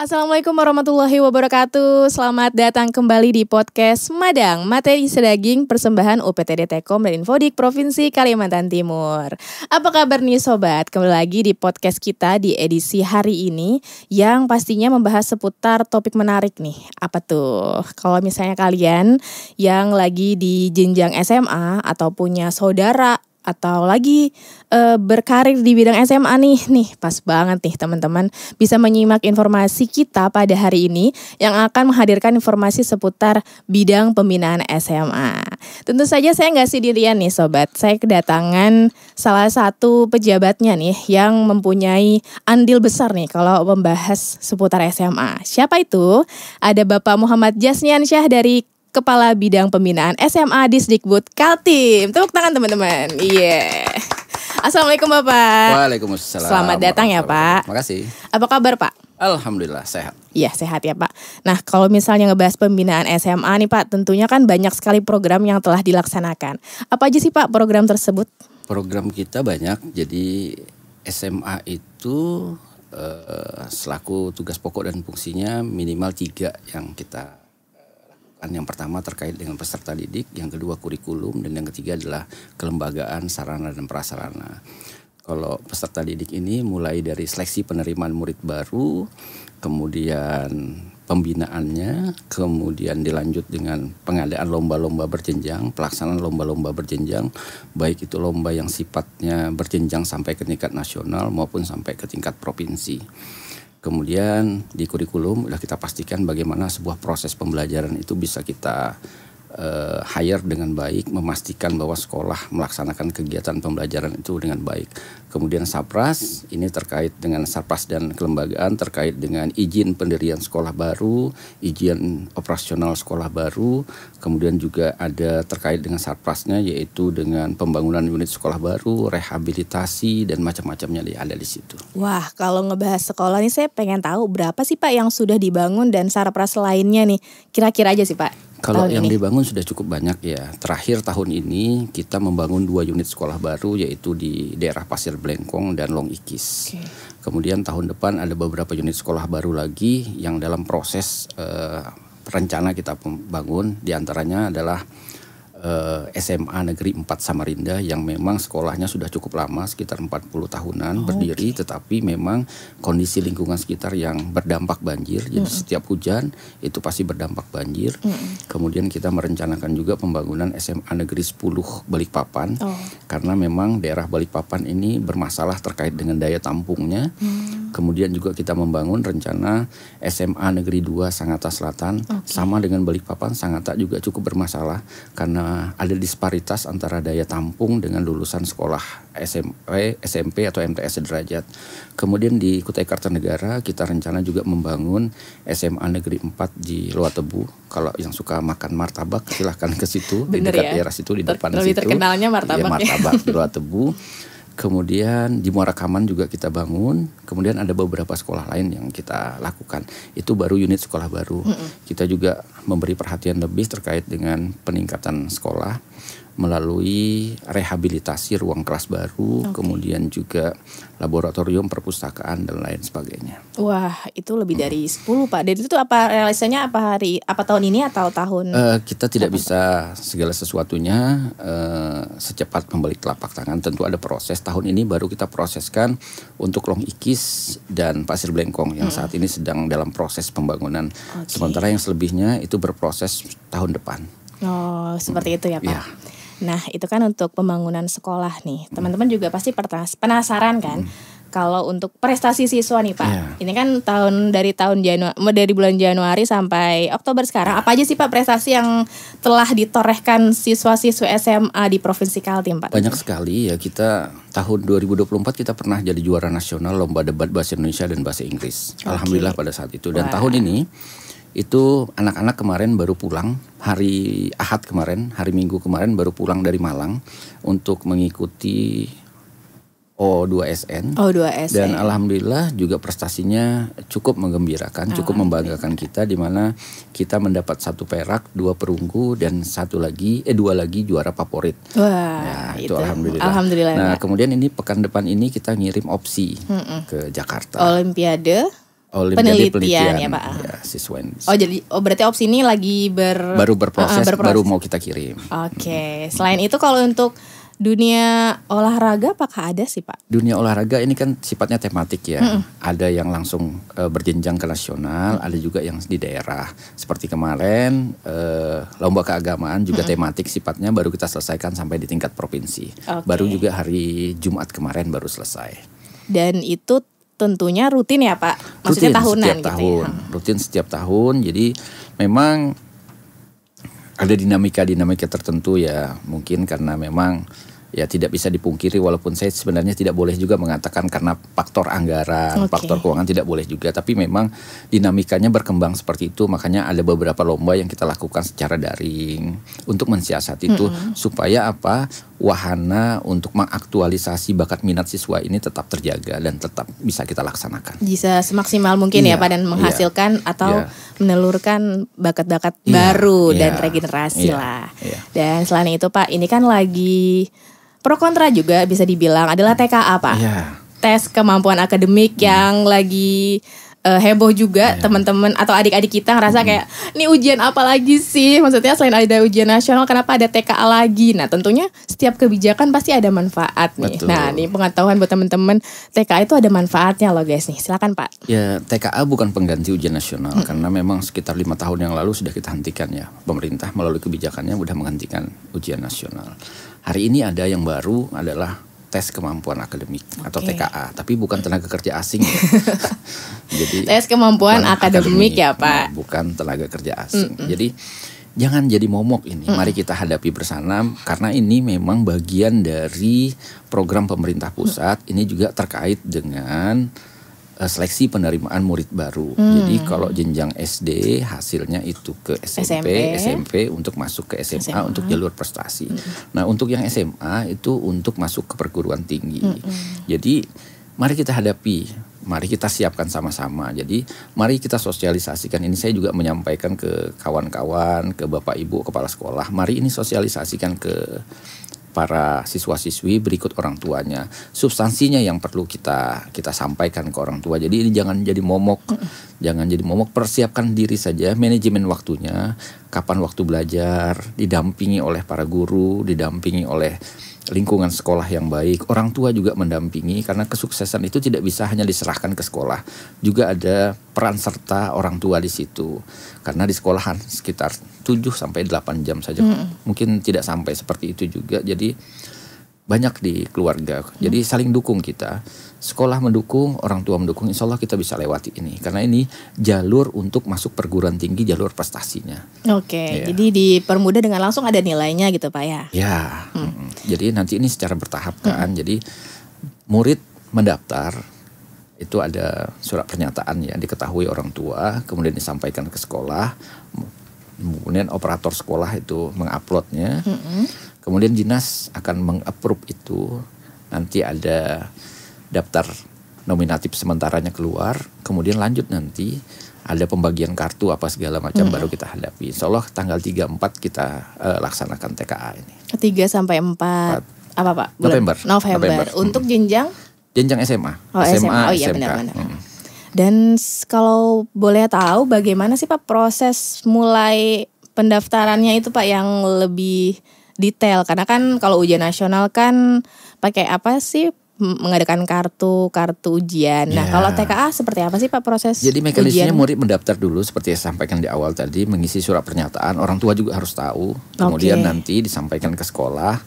Assalamualaikum warahmatullahi wabarakatuh. Selamat datang kembali di podcast Madang, Materi Sedaging Persembahan UPTD Tekom dan Infodik Provinsi Kalimantan Timur. Apa kabar nih sobat? Kembali lagi di podcast kita di edisi hari ini yang pastinya membahas seputar topik menarik nih. Apa tuh? Kalau misalnya kalian yang lagi di jenjang SMA atau punya saudara atau lagi berkarir di bidang SMA nih pas banget nih teman-teman bisa menyimak informasi kita pada hari ini yang akan menghadirkan informasi seputar bidang pembinaan SMA. Tentu saja saya nggak sendirian nih sobat, saya kedatangan salah satu pejabatnya nih yang mempunyai andil besar nih kalau membahas seputar SMA. Siapa itu? Ada Bapak Muhammad Jasniansyah dari Kepala Bidang Pembinaan SMA Disdikbud Kaltim. Tepuk tangan teman-teman. Iya. Assalamualaikum Bapak. Waalaikumsalam. Selamat datang ya Pak. Makasih. Apa kabar Pak? Alhamdulillah sehat. Iya sehat ya Pak. Nah kalau misalnya ngebahas pembinaan SMA nih Pak, tentunya kan banyak sekali program yang telah dilaksanakan. Apa aja sih Pak program tersebut? Program kita banyak. Jadi SMA itu selaku tugas pokok dan fungsinya minimal 3 yang kita. Yang pertama terkait dengan peserta didik, yang kedua kurikulum, dan yang ketiga adalah kelembagaan sarana dan prasarana. Kalau peserta didik ini mulai dari seleksi penerimaan murid baru, kemudian pembinaannya, kemudian dilanjut dengan pengadaan lomba-lomba berjenjang, pelaksanaan lomba-lomba berjenjang, baik itu lomba yang sifatnya berjenjang sampai ke tingkat nasional maupun sampai ke tingkat provinsi. Kemudian di kurikulum sudah kita pastikan bagaimana sebuah proses pembelajaran itu bisa kita hire dengan baik, memastikan bahwa sekolah melaksanakan kegiatan pembelajaran itu dengan baik. Kemudian Sapras, ini terkait dengan Sapras dan kelembagaan, terkait dengan izin pendirian sekolah baru, izin operasional sekolah baru, kemudian juga ada terkait dengan Saprasnya yaitu dengan pembangunan unit sekolah baru, rehabilitasi dan macam-macamnya ada di situ. Wah, kalau ngebahas sekolah nih saya pengen tahu berapa sih Pak yang sudah dibangun dan Sarpras lainnya nih. Kira-kira aja sih Pak. Kalau yang dibangun sudah cukup banyak ya. Terakhir tahun ini kita membangun 2 unit sekolah baru yaitu di daerah Pasir Blengkong dan Long Ikis. Okay. Kemudian tahun depan ada beberapa unit sekolah baru lagi yang dalam proses rencana kita bangun. Di antaranya adalah SMA Negeri 4 Samarinda yang memang sekolahnya sudah cukup lama, sekitar 40 tahunan berdiri, tetapi memang kondisi lingkungan sekitar yang berdampak banjir. Jadi setiap hujan itu pasti berdampak banjir. Kemudian kita merencanakan juga pembangunan SMA Negeri 10 Balikpapan karena memang daerah Balikpapan ini bermasalah terkait dengan daya tampungnya. Kemudian juga kita membangun rencana SMA Negeri 2 Sangatta Selatan. Sama dengan Balikpapan, Sangatta juga cukup bermasalah karena ada disparitas antara daya tampung dengan lulusan sekolah SMP atau MTS sederajat. Kemudian di Kutai Kartanegara kita rencana juga membangun SMA Negeri 4 di Loatebu. Kalau yang suka makan martabak silahkan ke situ. Di dekat daerah situ, di depan lebih situ. Terkenalnya martabak. Ya, martabak di Loatebu. Kemudian di Muara Kaman juga kita bangun. Kemudian ada beberapa sekolah lain yang kita lakukan. Itu baru unit sekolah baru. Kita juga memberi perhatian lebih terkait dengan peningkatan sekolah melalui rehabilitasi ruang kelas baru, kemudian juga laboratorium perpustakaan dan lain sebagainya. Wah, itu lebih dari 10 Pak. Dan itu apa realisasinya apa tahun ini atau tahun? Kita tidak bisa segala sesuatunya secepat membalik telapak tangan. Tentu ada proses. Tahun ini baru kita proseskan untuk Long Ikis dan Pasir Blengkong yang saat ini sedang dalam proses pembangunan. Sementara yang selebihnya itu berproses tahun depan. Oh, seperti itu ya Pak. Ya. Nah, itu kan untuk pembangunan sekolah nih. Teman-teman juga pasti penasaran kan kalau untuk prestasi siswa nih Pak. Ini kan dari bulan Januari sampai Oktober sekarang. Apa aja sih Pak prestasi yang telah ditorehkan siswa-siswa SMA di Provinsi Kaltim Pak? Banyak sekali ya. Kita tahun 2024 kita pernah jadi juara nasional lomba debat bahasa Indonesia dan bahasa Inggris. Alhamdulillah pada saat itu. Dan tahun ini itu anak-anak kemarin baru pulang hari Ahad kemarin, hari Minggu kemarin baru pulang dari Malang untuk mengikuti O2SN. Dan alhamdulillah juga prestasinya cukup menggembirakan, cukup membanggakan kita, di mana kita mendapat 1 perak, 2 perunggu dan 2 lagi juara favorit. Wah, ya, itu alhamdulillah. Nah, kemudian ini pekan depan ini kita ngirim opsi ke Jakarta. Olimpiade penelitian ya Pak. Ya, siswa ini. Berarti opsi ini lagi baru berproses, baru mau kita kirim. Oke. Selain itu kalau untuk dunia olahraga apakah ada sih Pak? Dunia olahraga ini kan sifatnya tematik ya. Ada yang langsung berjenjang ke nasional, ada juga yang di daerah. Seperti kemarin lomba keagamaan juga tematik sifatnya, baru kita selesaikan sampai di tingkat provinsi. Baru juga hari Jumat kemarin baru selesai. Dan itu tentunya rutin ya Pak? Maksudnya rutin, tahunan setiap gitu tahun, ya? Rutin setiap tahun. Jadi memang ada dinamika tertentu ya. Mungkin karena memang ya tidak bisa dipungkiri, walaupun saya sebenarnya tidak boleh juga mengatakan karena faktor anggaran, faktor keuangan tidak boleh juga. Tapi memang dinamikanya berkembang seperti itu. Makanya ada beberapa lomba yang kita lakukan secara daring untuk mensiasati itu supaya apa, wahana untuk mengaktualisasi bakat minat siswa ini tetap terjaga dan tetap bisa kita laksanakan. Bisa semaksimal mungkin ya Pak, dan menghasilkan atau menelurkan bakat-bakat baru dan regenerasi lah. Dan selain itu Pak, ini kan lagi pro kontra juga bisa dibilang adalah TKA Pak. Tes kemampuan akademik yang lagi heboh juga. Teman-teman atau adik-adik kita ngerasa kayak ini ujian apa lagi sih? Maksudnya selain ada ujian nasional kenapa ada TKA lagi? Nah tentunya setiap kebijakan pasti ada manfaat nih. Betul. Nah ini pengetahuan buat teman-teman, TKA itu ada manfaatnya loh guys nih. Silakan Pak. Ya TKA bukan pengganti ujian nasional karena memang sekitar 5 tahun yang lalu sudah kita hentikan ya. Pemerintah melalui kebijakannya sudah menghentikan ujian nasional. Hari ini ada yang baru adalah tes kemampuan akademik atau TKA, tapi bukan tenaga kerja asing ya. Jadi tes kemampuan akademik ya Pak, bukan tenaga kerja asing. Jadi jangan jadi momok ini. Mari kita hadapi bersama karena ini memang bagian dari program pemerintah pusat. Ini juga terkait dengan seleksi penerimaan murid baru. Jadi kalau jenjang SD hasilnya itu ke SMP untuk masuk ke SMA untuk jalur prestasi. Nah untuk yang SMA itu untuk masuk ke perguruan tinggi. Jadi mari kita hadapi, mari kita siapkan sama-sama. Jadi mari kita sosialisasikan. Ini saya juga menyampaikan ke kawan-kawan, ke Bapak Ibu Kepala Sekolah. Mari ini sosialisasikan ke para siswa-siswi berikut orang tuanya. Substansinya yang perlu kita sampaikan ke orang tua. Jadi ini jangan jadi momok. Jangan jadi momok, persiapkan diri saja, manajemen waktunya, kapan waktu belajar, didampingi oleh para guru, didampingi oleh lingkungan sekolah yang baik. Orang tua juga mendampingi karena kesuksesan itu tidak bisa hanya diserahkan ke sekolah. Juga ada peran serta orang tua di situ. Karena di sekolahan sekitar 7-8 jam saja. Mungkin tidak sampai seperti itu juga. Jadi banyak di keluarga. Jadi saling dukung kita. Sekolah mendukung, orang tua mendukung, insya Allah kita bisa lewati ini. Karena ini jalur untuk masuk perguruan tinggi, jalur prestasinya. Jadi dipermudah dengan langsung ada nilainya gitu Pak ya? Ya, jadi nanti ini secara bertahap kan. Jadi murid mendaftar, itu ada surat pernyataan ya, diketahui orang tua, kemudian disampaikan ke sekolah. Kemudian operator sekolah itu menguploadnya. Kemudian dinas akan mengapprove itu. Nanti ada daftar nominatif sementaranya keluar, kemudian lanjut nanti ada pembagian kartu apa segala macam baru kita hadapi. Insya Allah tanggal 3-4 kita laksanakan TKA ini. 3-4 apa Pak? November. Untuk jenjang SMA. SMA. Oh iya benar-benar. Dan kalau boleh tahu bagaimana sih Pak proses mulai pendaftarannya itu Pak yang lebih detail? Karena kan kalau ujian nasional kan pakai apa sih? Mengadakan kartu ujian. Nah kalau TKA seperti apa sih Pak proses ujian? Jadi mekanismenya murid mendaftar dulu seperti yang saya sampaikan di awal tadi, mengisi surat pernyataan, orang tua juga harus tahu. Kemudian nanti disampaikan ke sekolah,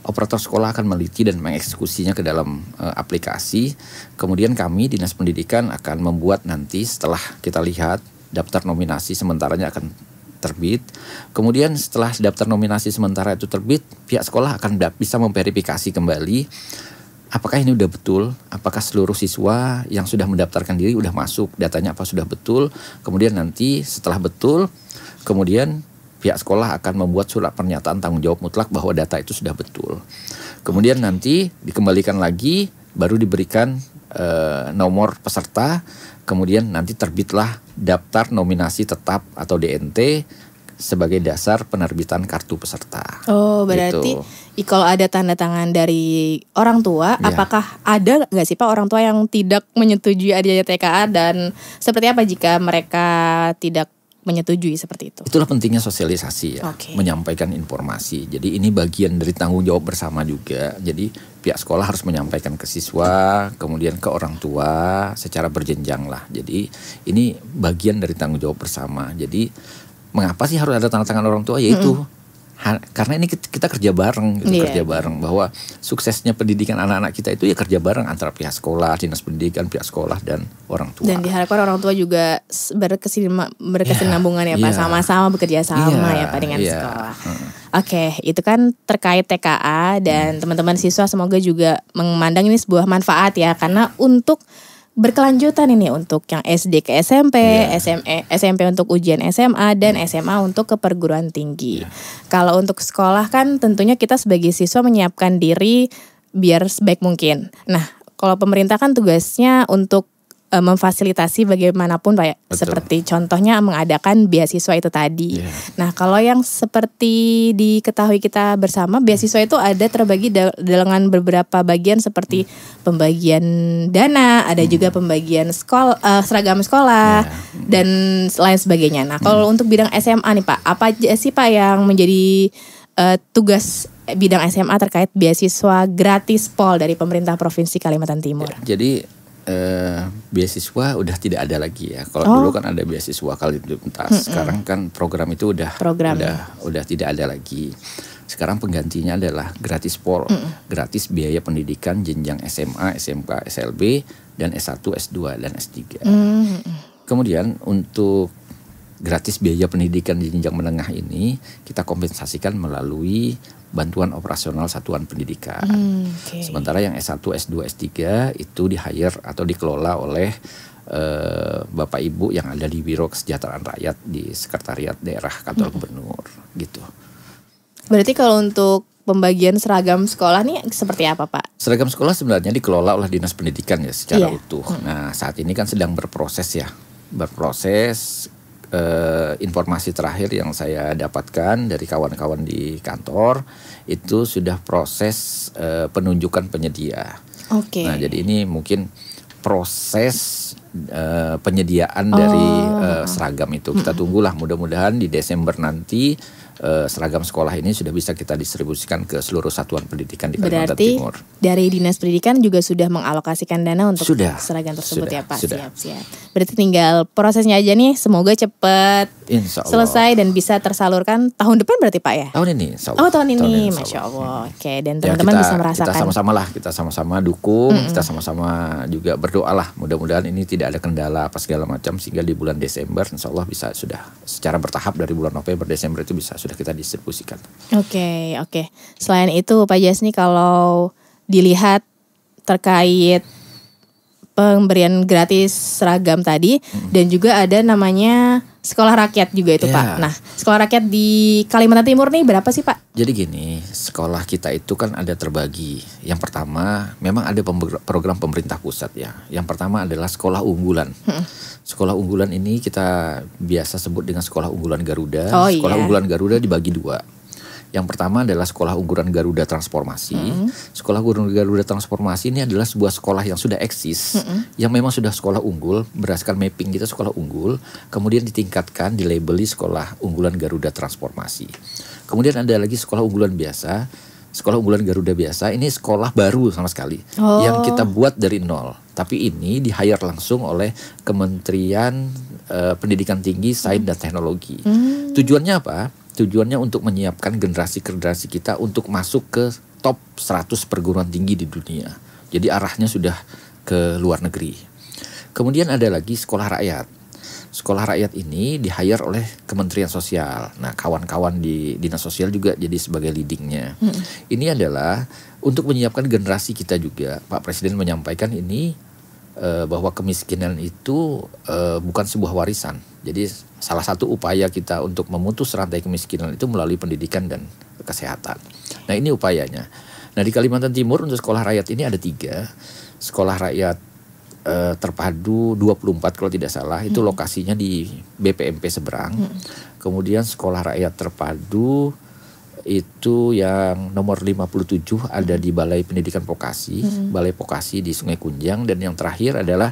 operator sekolah akan meliti dan mengeksekusinya ke dalam aplikasi. Kemudian kami Dinas Pendidikan akan membuat nanti setelah kita lihat daftar nominasi sementaranya akan terbit. Kemudian setelah daftar nominasi sementara itu terbit, pihak sekolah akan bisa memverifikasi kembali apakah ini udah betul, apakah seluruh siswa yang sudah mendaftarkan diri udah masuk, datanya apa sudah betul. Kemudian nanti setelah betul, kemudian pihak sekolah akan membuat surat pernyataan tanggung jawab mutlak bahwa data itu sudah betul. Kemudian nanti dikembalikan lagi, baru diberikan nomor peserta. Kemudian nanti terbitlah daftar nominasi tetap atau DNT sebagai dasar penerbitan kartu peserta. Oh, berarti gitu. Kalau ada tanda tangan dari orang tua, apakah ada nggak sih Pak orang tua yang tidak menyetujui adanya TKA, dan seperti apa jika mereka tidak menyetujui seperti itu? Itulah pentingnya sosialisasi ya, menyampaikan informasi. Jadi ini bagian dari tanggung jawab bersama juga. Jadi pihak sekolah harus menyampaikan ke siswa, kemudian ke orang tua secara berjenjang lah. Jadi ini bagian dari tanggung jawab bersama. Jadi mengapa sih harus ada tanda tangan orang tua? Yaitu karena ini kita kerja bareng gitu, kerja bareng, bahwa suksesnya pendidikan anak-anak kita itu ya kerja bareng antara pihak sekolah, dinas pendidikan, pihak sekolah dan orang tua. Dan diharapkan orang tua juga berkesinambungan ya Pak, sama-sama bekerja sama ya Pak dengan sekolah. Oke, itu kan terkait TKA, dan teman-teman siswa semoga juga memandang ini sebuah manfaat ya, karena untuk berkelanjutan ini untuk yang SD ke SMP, SMP untuk ujian SMA, dan SMA untuk ke perguruan tinggi. Kalau untuk sekolah kan tentunya kita sebagai siswa menyiapkan diri biar sebaik mungkin. Nah, kalau pemerintah kan tugasnya untuk memfasilitasi bagaimanapun Pak ya. Seperti contohnya mengadakan beasiswa itu tadi. Nah, kalau yang seperti diketahui kita bersama, beasiswa itu ada terbagi dengan beberapa bagian seperti pembagian dana, ada juga pembagian seragam sekolah dan lain sebagainya. Nah, kalau untuk bidang SMA nih Pak, apa aja sih Pak yang menjadi tugas bidang SMA terkait beasiswa gratis POL dari pemerintah Provinsi Kalimantan Timur? Jadi beasiswa udah tidak ada lagi ya. Kalau dulu kan ada beasiswa Kalimantas, sekarang kan program itu udah tidak ada lagi. Sekarang penggantinya adalah gratis POL, gratis biaya pendidikan jenjang SMA, SMK, SLB, dan S1, S2, dan S3. Kemudian untuk gratis biaya pendidikan di jenjang menengah ini kita kompensasikan melalui bantuan operasional satuan pendidikan. Sementara yang S1, S2, S3 itu di-hire atau dikelola oleh Bapak Ibu yang ada di Biro Kesejahteraan Rakyat di Sekretariat Daerah Kantor Gubernur gitu. Berarti kalau untuk pembagian seragam sekolah nih seperti apa Pak? Seragam sekolah sebenarnya dikelola oleh Dinas Pendidikan ya secara utuh. Nah, saat ini kan sedang berproses ya. Informasi terakhir yang saya dapatkan dari kawan-kawan di kantor itu sudah proses penunjukan penyedia. Nah, jadi ini mungkin proses penyediaan dari seragam itu. Kita tunggulah, mudah-mudahan di Desember nanti seragam sekolah ini sudah bisa kita distribusikan ke seluruh satuan pendidikan di Kalimantan Timur. Berarti dari Dinas Pendidikan juga sudah mengalokasikan dana untuk seragam tersebut ya Pak? Siap-siap. Berarti tinggal prosesnya aja nih, semoga cepat selesai dan bisa tersalurkan tahun depan berarti Pak ya? Tahun ini. Tahun ini, Masya Allah. Oke, dan teman-teman bisa merasakan. Kita sama-sama dukung, kita sama-sama juga berdoa lah. Mudah-mudahan ini tidak ada kendala apa segala macam, sehingga di bulan Desember insya Allah bisa sudah secara bertahap dari bulan November, Desember itu bisa sudah kita distribusikan. Oke. Selain itu Pak Jasni, kalau dilihat terkait pemberian gratis seragam tadi, dan juga ada namanya sekolah rakyat juga itu Pak. Nah, sekolah rakyat di Kalimantan Timur nih berapa sih Pak? Jadi gini, sekolah kita itu kan ada terbagi. Yang pertama, memang ada program pemerintah pusat ya. Yang pertama adalah sekolah unggulan. Sekolah unggulan ini kita biasa sebut dengan sekolah unggulan Garuda. Sekolah unggulan Garuda dibagi dua. Yang pertama adalah sekolah unggulan Garuda Transformasi. Sekolah unggulan Garuda Transformasi ini adalah sebuah sekolah yang sudah eksis, yang memang sudah sekolah unggul, berdasarkan mapping kita sekolah unggul, kemudian ditingkatkan, dilabeli sekolah unggulan Garuda Transformasi. Kemudian ada lagi sekolah unggulan biasa. Sekolah unggulan Garuda biasa ini sekolah baru sama sekali, yang kita buat dari nol. Tapi ini di-hire langsung oleh Kementerian Pendidikan Tinggi, Sains dan Teknologi. Tujuannya apa? Tujuannya untuk menyiapkan generasi-generasi kita untuk masuk ke top 100 perguruan tinggi di dunia. Jadi arahnya sudah ke luar negeri. Kemudian ada lagi sekolah rakyat. Sekolah rakyat ini di-hire oleh Kementerian Sosial. Nah, kawan-kawan di Dinas Sosial juga jadi sebagai leadingnya. Ini adalah untuk menyiapkan generasi kita juga. Pak Presiden menyampaikan ini bahwa kemiskinan itu bukan sebuah warisan. Jadi salah satu upaya kita untuk memutus rantai kemiskinan itu melalui pendidikan dan kesehatan. Nah, ini upayanya. Nah, di Kalimantan Timur untuk sekolah rakyat ini ada 3. Sekolah rakyat terpadu 24 kalau tidak salah, itu lokasinya di BPMP Seberang. Kemudian sekolah rakyat terpadu itu yang nomor 57 ada di Balai Pendidikan Vokasi, Balai Vokasi di Sungai Kunjang. Dan yang terakhir adalah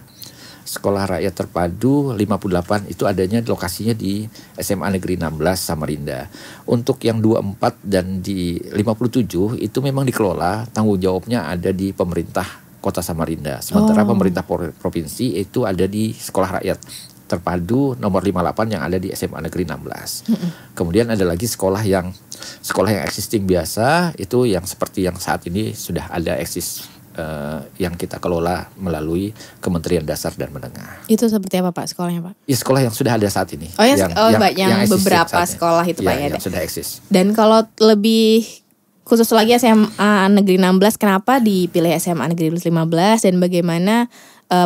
sekolah rakyat terpadu 58 itu adanya lokasinya di SMA Negeri 16 Samarinda. Untuk yang 24 dan di 57 itu memang dikelola, tanggung jawabnya ada di pemerintah Kota Samarinda. Sementara pemerintah provinsi itu ada di sekolah rakyat terpadu nomor 58 yang ada di SMA Negeri 16. Kemudian ada lagi sekolah yang existing biasa, itu yang seperti yang saat ini sudah ada eksis yang kita kelola melalui Kementerian Dasar dan Menengah. Itu seperti apa Pak sekolahnya Pak? Ya, sekolah yang sudah ada saat ini. Yang beberapa sekolah itu Pak ya. Yang sudah eksis. Dan kalau lebih khusus lagi SMA Negeri 16, kenapa dipilih SMA Negeri 15 dan bagaimana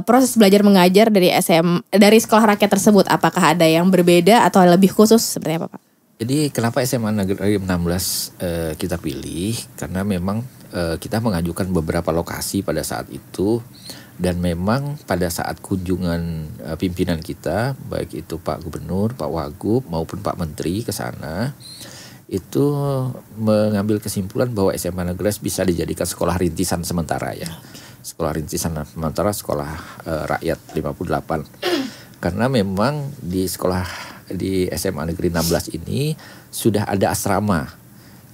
proses belajar mengajar dari sekolah rakyat tersebut? Apakah ada yang berbeda atau lebih khusus seperti apa Pak? Jadi kenapa SMA Negeri 16 kita pilih? Karena memang kita mengajukan beberapa lokasi pada saat itu. Dan memang pada saat kunjungan pimpinan kita, baik itu Pak Gubernur, Pak Wagub maupun Pak Menteri ke sana, itu mengambil kesimpulan bahwa SMA Negeri bisa dijadikan sekolah rintisan sementara ya. Sekolah rintisan sementara sekolah rakyat 58. Karena memang di SMA Negeri 16 ini sudah ada asrama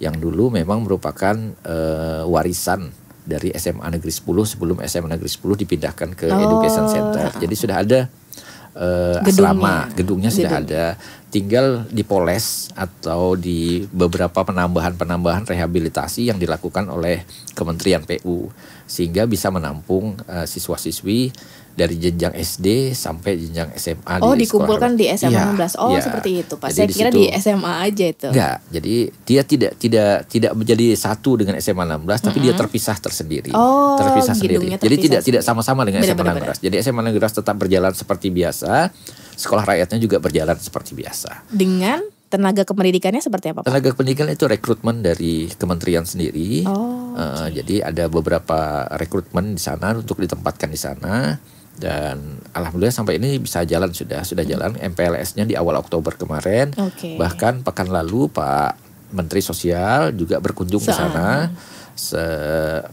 yang dulu memang merupakan warisan dari SMA Negeri 10 sebelum SMA Negeri 10 dipindahkan ke Education Center. Jadi sudah ada asrama, gedungnya sudah ada. Tinggal dipoles atau di beberapa penambahan rehabilitasi yang dilakukan oleh Kementerian PU sehingga bisa menampung siswa-siswi dari jenjang SD sampai jenjang SMA. Dikumpulkan di SMA 16. Seperti itu Pak. Saya kira di SMA aja itu. Enggak, jadi dia tidak menjadi satu dengan SMA 16 tapi dia terpisah tersendiri. Terpisah sendiri. Jadi tidak sama-sama dengan SMA 16. Jadi SMA 16 tetap berjalan seperti biasa, sekolah rakyatnya juga berjalan seperti biasa. Dengan tenaga kependidikannya seperti apa Pak? Tenaga kependidikan itu rekrutmen dari kementerian sendiri. Jadi ada beberapa rekrutmen di sana untuk ditempatkan di sana. Dan alhamdulillah sampai ini bisa jalan, sudah jalan. MPLS-nya di awal Oktober kemarin. Bahkan pekan lalu Pak Menteri Sosial juga berkunjung ke sana,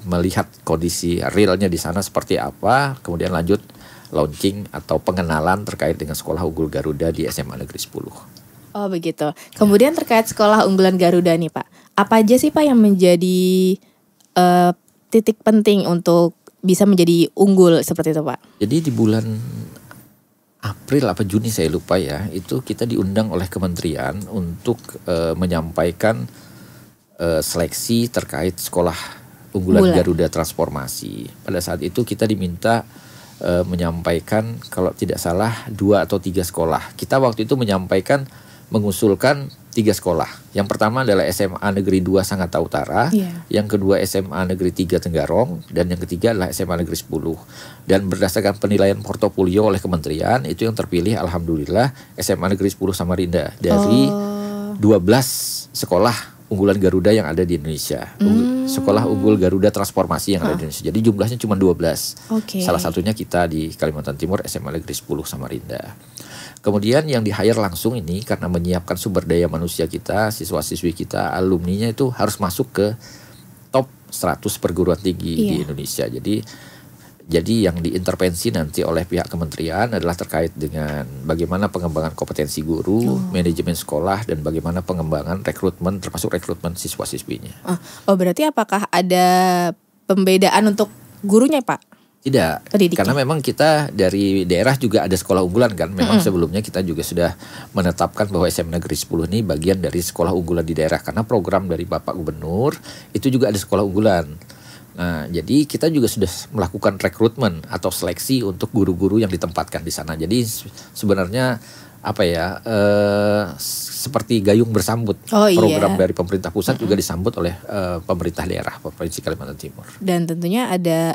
melihat kondisi realnya di sana seperti apa. Kemudian lanjut launching atau pengenalan terkait dengan Sekolah Unggul Garuda di SMA Negeri 10. Oh begitu. Kemudian terkait Sekolah Unggulan Garuda nih Pak, apa aja sih Pak yang menjadi titik penting untuk bisa menjadi unggul seperti itu Pak? Jadi di bulan April apa Juni saya lupa ya, itu kita diundang oleh kementerian untuk menyampaikan seleksi terkait Sekolah Unggulan Garuda Transformasi. Pada saat itu kita diminta menyampaikan kalau tidak salah 2 atau 3 sekolah. Kita waktu itu mengusulkan 3 sekolah. Yang pertama adalah SMA Negeri 2 Sangatta Utara, yang kedua SMA Negeri 3 Tenggarong, dan yang ketiga adalah SMA Negeri 10. Dan berdasarkan penilaian portofolio oleh kementerian, itu yang terpilih alhamdulillah SMA Negeri 10 Samarinda dari 12 sekolah unggulan Garuda yang ada di Indonesia. Sekolah Unggul Garuda Transformasi yang ada di Indonesia. Jadi jumlahnya cuma 12. Salah satunya kita di Kalimantan Timur SMA Negeri 10 Samarinda. Kemudian yang di-hire langsung ini karena menyiapkan sumber daya manusia kita, siswa-siswi kita, alumninya itu harus masuk ke top 100 perguruan tinggi di Indonesia. Jadi yang diintervensi nanti oleh pihak kementerian adalah terkait dengan bagaimana pengembangan kompetensi guru, manajemen sekolah, dan bagaimana pengembangan rekrutmen, termasuk rekrutmen siswa-siswinya. Berarti apakah ada pembedaan untuk gurunya Pak? Tidak, karena memang kita dari daerah juga ada sekolah unggulan kan. Memang sebelumnya kita juga sudah menetapkan bahwa SMA Negeri 10 ini bagian dari sekolah unggulan di daerah. Karena program dari Bapak Gubernur itu juga ada sekolah unggulan. Nah, jadi kita juga sudah melakukan rekrutmen atau seleksi untuk guru-guru yang ditempatkan di sana. Jadi sebenarnya seperti gayung bersambut. Program dari pemerintah pusat juga disambut oleh pemerintah daerah Provinsi Kalimantan Timur. Dan tentunya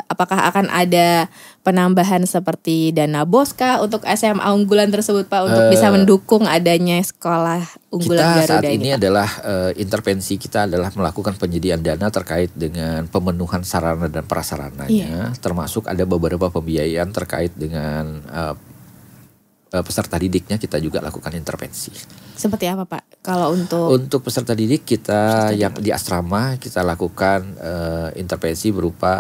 apakah akan ada penambahan seperti dana BOS untuk SMA unggulan tersebut Pak untuk bisa mendukung adanya sekolah unggulan Garuda ini? Saat ini adalah intervensi kita adalah melakukan penyediaan dana terkait dengan pemenuhan sarana dan prasarananya, termasuk ada beberapa pembiayaan terkait dengan peserta didiknya kita juga lakukan intervensi. Seperti apa Pak? Kalau untuk peserta didik kita yang di asrama kita lakukan intervensi berupa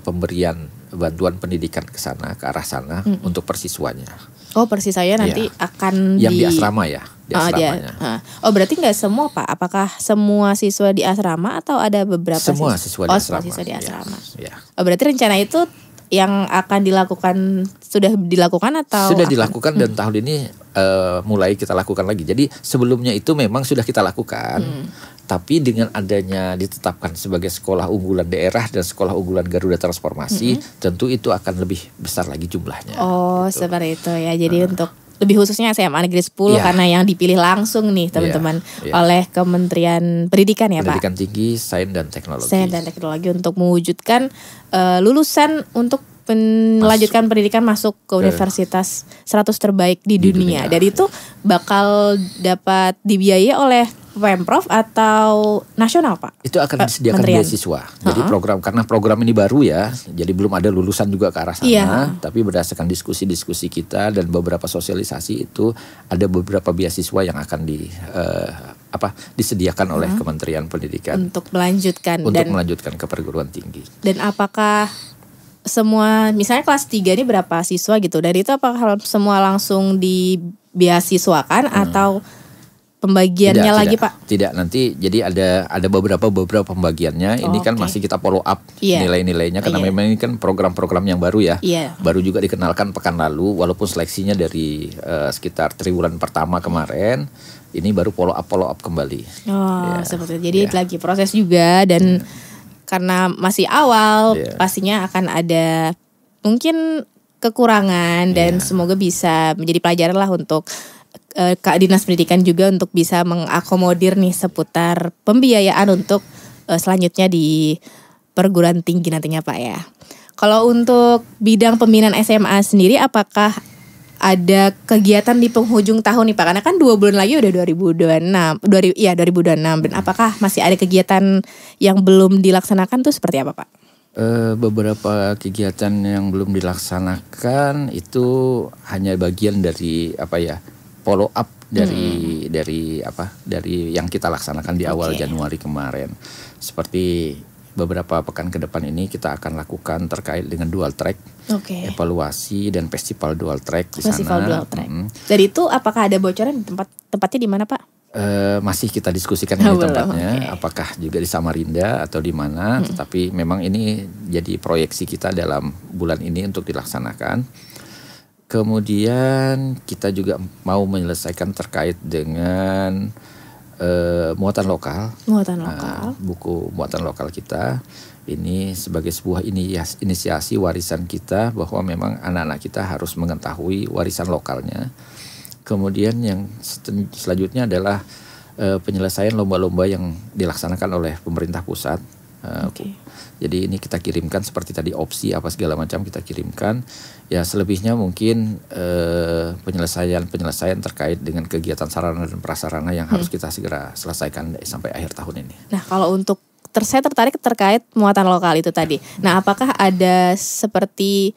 pemberian bantuan pendidikan ke sana, ke arah sana untuk persiswanya. Oh, persiswanya nanti akan yang di asrama ya, di asramanya. Oh, berarti nggak semua Pak? Apakah semua siswa di asrama atau ada beberapa semua siswa di asrama? Semua siswa di asrama. Ya. Oh, berarti rencana itu yang akan dilakukan sudah dilakukan atau sudah dilakukan dan tahun ini mulai kita lakukan lagi. Jadi sebelumnya itu memang sudah kita lakukan, tapi dengan adanya ditetapkan sebagai sekolah unggulan daerah dan sekolah unggulan Garuda Transformasi, tentu itu akan lebih besar lagi jumlahnya. Oh, gitu. Seperti itu ya. Jadi untuk lebih khususnya SMA Negeri 10 karena yang dipilih langsung nih teman-teman oleh Kementerian Pendidikan ya Pendidikan Pak. Tinggi, Sains dan Teknologi. Sains dan Teknologi untuk mewujudkan lulusan untuk melanjutkan pendidikan masuk ke universitas 100 terbaik di dunia. Dan itu bakal dapat dibiayai oleh Pemprov atau nasional Pak? Itu akan disediakan beasiswa. Jadi karena program ini baru ya, jadi belum ada lulusan juga ke arah sana. Tapi berdasarkan diskusi-diskusi kita dan beberapa sosialisasi itu ada beberapa beasiswa yang akan disediakan oleh Kementerian Pendidikan untuk melanjutkan ke perguruan tinggi. Dan apakah semua misalnya kelas 3 ini berapa siswa gitu? Dari itu apakah semua langsung dibeasiswakan atau pembagiannya lagi Pak? Tidak, nanti jadi ada beberapa pembagiannya. Ini kan masih kita follow up nilai-nilainya karena memang ini kan program-program yang baru ya. Baru juga dikenalkan pekan lalu, walaupun seleksinya dari sekitar triwulan pertama kemarin. Ini baru follow up kembali. Seperti itu. Jadi lagi proses juga dan karena masih awal pastinya akan ada mungkin kekurangan dan semoga bisa menjadi pelajaran lah untuk Kak Dinas Pendidikan juga untuk bisa mengakomodir nih seputar pembiayaan untuk selanjutnya di perguruan tinggi nantinya Pak ya. Kalau untuk bidang pembinaan SMA sendiri apakah ada kegiatan di penghujung tahun nih Pak? Karena kan 2 bulan lagi udah 2026. 2026. Dan apakah masih ada kegiatan yang belum dilaksanakan tuh seperti apa Pak? Beberapa kegiatan yang belum dilaksanakan itu hanya bagian dari follow up dari yang kita laksanakan di awal Januari kemarin. Seperti beberapa pekan ke depan ini kita akan lakukan terkait dengan dual track, evaluasi dan festival dual track di sana. Dual track. Jadi itu apakah ada bocoran tempatnya di mana Pak? Masih kita diskusikan ini tempatnya, apakah juga di Samarinda atau di mana. Tetapi memang ini jadi proyeksi kita dalam bulan ini untuk dilaksanakan. Kemudian kita juga mau menyelesaikan terkait dengan muatan lokal. Buku muatan lokal kita ini sebagai sebuah inisiasi warisan kita bahwa memang anak-anak kita harus mengetahui warisan lokalnya. Kemudian yang selanjutnya adalah penyelesaian lomba-lomba yang dilaksanakan oleh pemerintah pusat. Jadi ini kita kirimkan seperti tadi opsi apa segala macam kita kirimkan. Ya selebihnya mungkin penyelesaian terkait dengan kegiatan sarana dan prasarana yang harus kita segera selesaikan sampai akhir tahun ini. Nah kalau untuk saya tertarik terkait muatan lokal itu tadi. Nah apakah ada seperti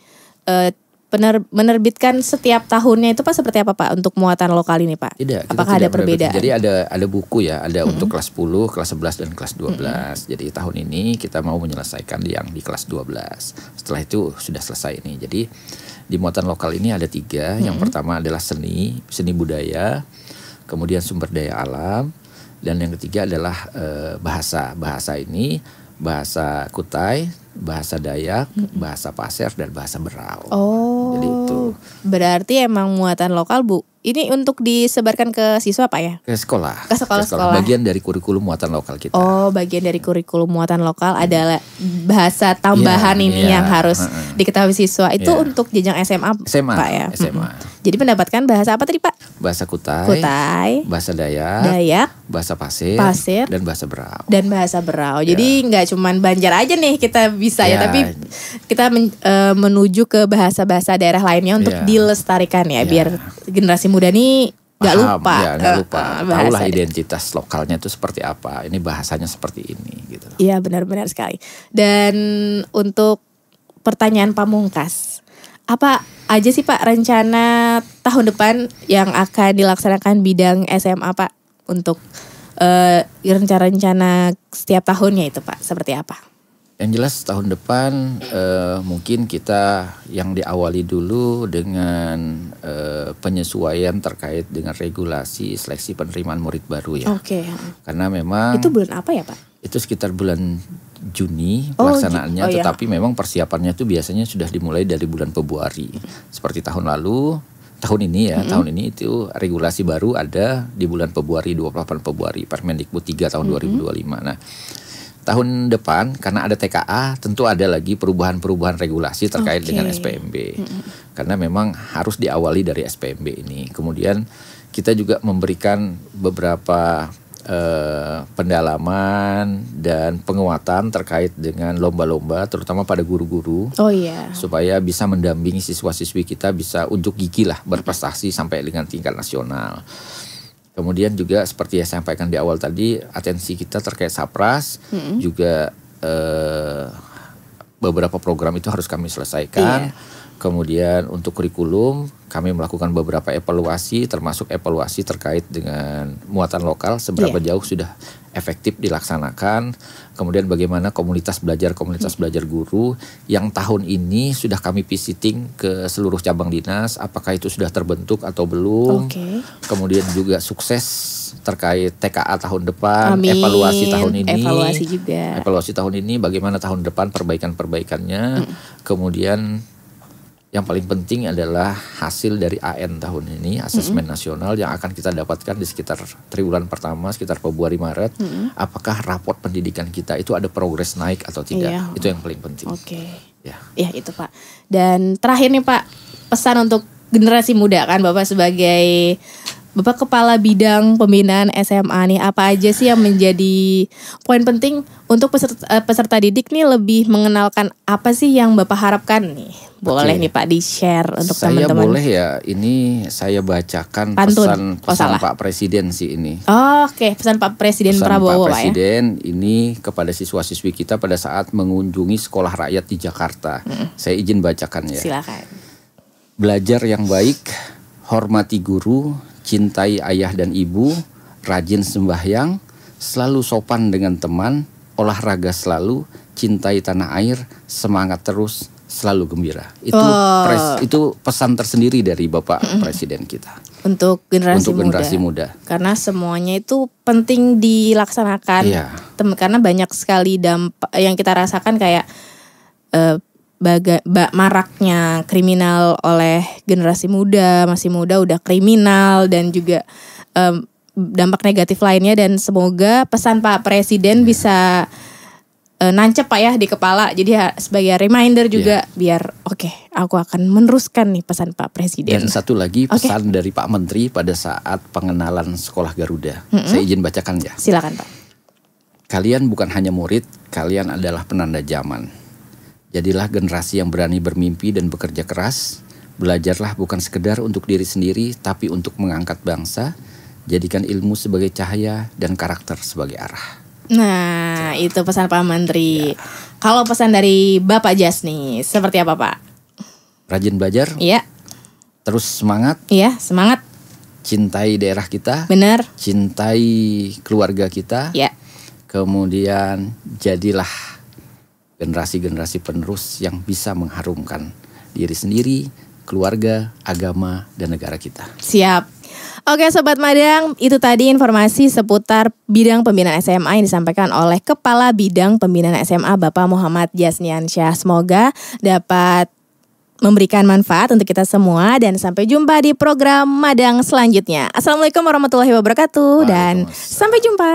menerbitkan setiap tahunnya itu Pak seperti apa Pak untuk muatan lokal ini Pak? Tidak. Apakah ada perbedaan? Jadi ada buku ya, ada untuk kelas 10, kelas 11 dan kelas 12. Jadi tahun ini kita mau menyelesaikan yang di kelas 12. Setelah itu sudah selesai ini. Jadi di muatan lokal ini ada 3. Yang pertama adalah seni budaya, kemudian sumber daya alam, dan yang ketiga adalah bahasa. Bahasa ini bahasa Kutai, bahasa Dayak, bahasa Pasir dan bahasa Berau. Jadi itu. Berarti emang muatan lokal Bu. Ini untuk disebarkan ke siswa Pak ya? Ke sekolah. Ke sekolah. Bagian dari kurikulum muatan lokal kita. Bagian dari kurikulum muatan lokal adalah bahasa tambahan yang harus diketahui siswa. Itu untuk jenjang SMA Pak ya? SMA. Jadi mendapatkan bahasa apa tadi Pak? Bahasa Kutai, bahasa Dayak, bahasa Pasir, dan bahasa Berau. Jadi nggak cuman Banjar aja nih kita bisa ya, tapi kita menuju ke bahasa-bahasa daerah lainnya untuk dilestarikan ya, biar generasi muda nih nggak lupa. Nggak lupa. Tahulah identitas lokalnya itu seperti apa. Ini bahasanya seperti ini gitu. Iya benar-benar sekali. Dan untuk pertanyaan pamungkas, Apa aja sih Pak rencana tahun depan yang akan dilaksanakan bidang SMA Pak untuk rencana-rencana setiap tahunnya itu Pak seperti apa? Yang jelas tahun depan mungkin kita yang diawali dulu dengan penyesuaian terkait dengan regulasi seleksi penerimaan murid baru ya. Oke. Karena memang itu bulan apa ya Pak? Itu sekitar bulan Juni pelaksanaannya, tetapi memang persiapannya itu biasanya sudah dimulai dari bulan Februari. Seperti tahun lalu. Tahun ini ya, tahun ini itu regulasi baru ada di bulan Februari, 28 Februari, Permendikbud 3 tahun 2025. Nah, tahun depan karena ada TKA tentu ada lagi perubahan-perubahan regulasi terkait dengan SPMB. Karena memang harus diawali dari SPMB ini. Kemudian kita juga memberikan beberapa pendalaman dan penguatan terkait dengan lomba-lomba terutama pada guru-guru. Supaya bisa mendampingi siswa-siswi kita bisa unjuk gigi lah berprestasi sampai dengan tingkat nasional. Kemudian juga seperti yang saya sampaikan di awal tadi, atensi kita terkait Sapras juga beberapa program itu harus kami selesaikan. Kemudian untuk kurikulum kami melakukan beberapa evaluasi, termasuk evaluasi terkait dengan muatan lokal, seberapa jauh sudah efektif dilaksanakan. Kemudian bagaimana komunitas belajar guru yang tahun ini sudah kami visiting ke seluruh cabang dinas, apakah itu sudah terbentuk atau belum. Kemudian juga sukses terkait TKA tahun depan, evaluasi tahun ini. Evaluasi tahun ini bagaimana tahun depan perbaikan-perbaikannya. Kemudian yang paling penting adalah hasil dari AN tahun ini, asesmen nasional yang akan kita dapatkan di sekitar triwulan pertama, sekitar Februari Maret. Apakah raport pendidikan kita itu ada progres naik atau tidak? Itu yang paling penting. Ya itu Pak. Dan terakhir nih Pak, pesan untuk generasi muda kan Bapak sebagai Bapak Kepala Bidang Pembinaan SMA nih, apa aja sih yang menjadi poin penting untuk peserta didik nih lebih mengenalkan apa sih yang Bapak harapkan nih? Boleh nih Pak di-share untuk teman-teman. Saya boleh ya, ini saya bacakan pesan Pak Presiden sih ini. Pesan Pak Presiden Prabowo Pak Presiden ini kepada siswa-siswi kita pada saat mengunjungi sekolah rakyat di Jakarta. Saya izin bacakan ya. Silakan. Belajar yang baik, hormati guru, cintai ayah dan ibu, rajin sembahyang, selalu sopan dengan teman, olahraga selalu, cintai tanah air, semangat terus, selalu gembira. Itu pesan tersendiri dari Bapak Presiden kita. Untuk generasi muda. Karena semuanya itu penting dilaksanakan. Karena banyak sekali dampak yang kita rasakan kayak maraknya kriminal oleh generasi muda, masih muda udah kriminal, dan juga dampak negatif lainnya. Dan semoga pesan Pak Presiden bisa nancep Pak ya di kepala. Jadi sebagai reminder juga biar aku akan meneruskan nih pesan Pak Presiden. Dan satu lagi pesan dari Pak Menteri pada saat pengenalan sekolah Garuda. Saya izin bacakan ya. Silakan Pak. Kalian bukan hanya murid, kalian adalah penanda zaman. Jadilah generasi yang berani bermimpi dan bekerja keras. Belajarlah bukan sekedar untuk diri sendiri, tapi untuk mengangkat bangsa. Jadikan ilmu sebagai cahaya dan karakter sebagai arah. Nah, itu pesan Pak Menteri. Kalau pesan dari Bapak Jas nih, seperti apa Pak? Rajin belajar. Terus semangat. Semangat. Cintai daerah kita. Benar. Cintai keluarga kita. Kemudian jadilah generasi-generasi penerus yang bisa mengharumkan diri sendiri, keluarga, agama, dan negara kita. Siap. Oke Sobat Madang, itu tadi informasi seputar bidang pembinaan SMA yang disampaikan oleh Kepala Bidang Pembinaan SMA Bapak Muhammad Jasniansyah. Semoga dapat memberikan manfaat untuk kita semua dan sampai jumpa di program Madang selanjutnya. Assalamualaikum warahmatullahi wabarakatuh dan sampai jumpa.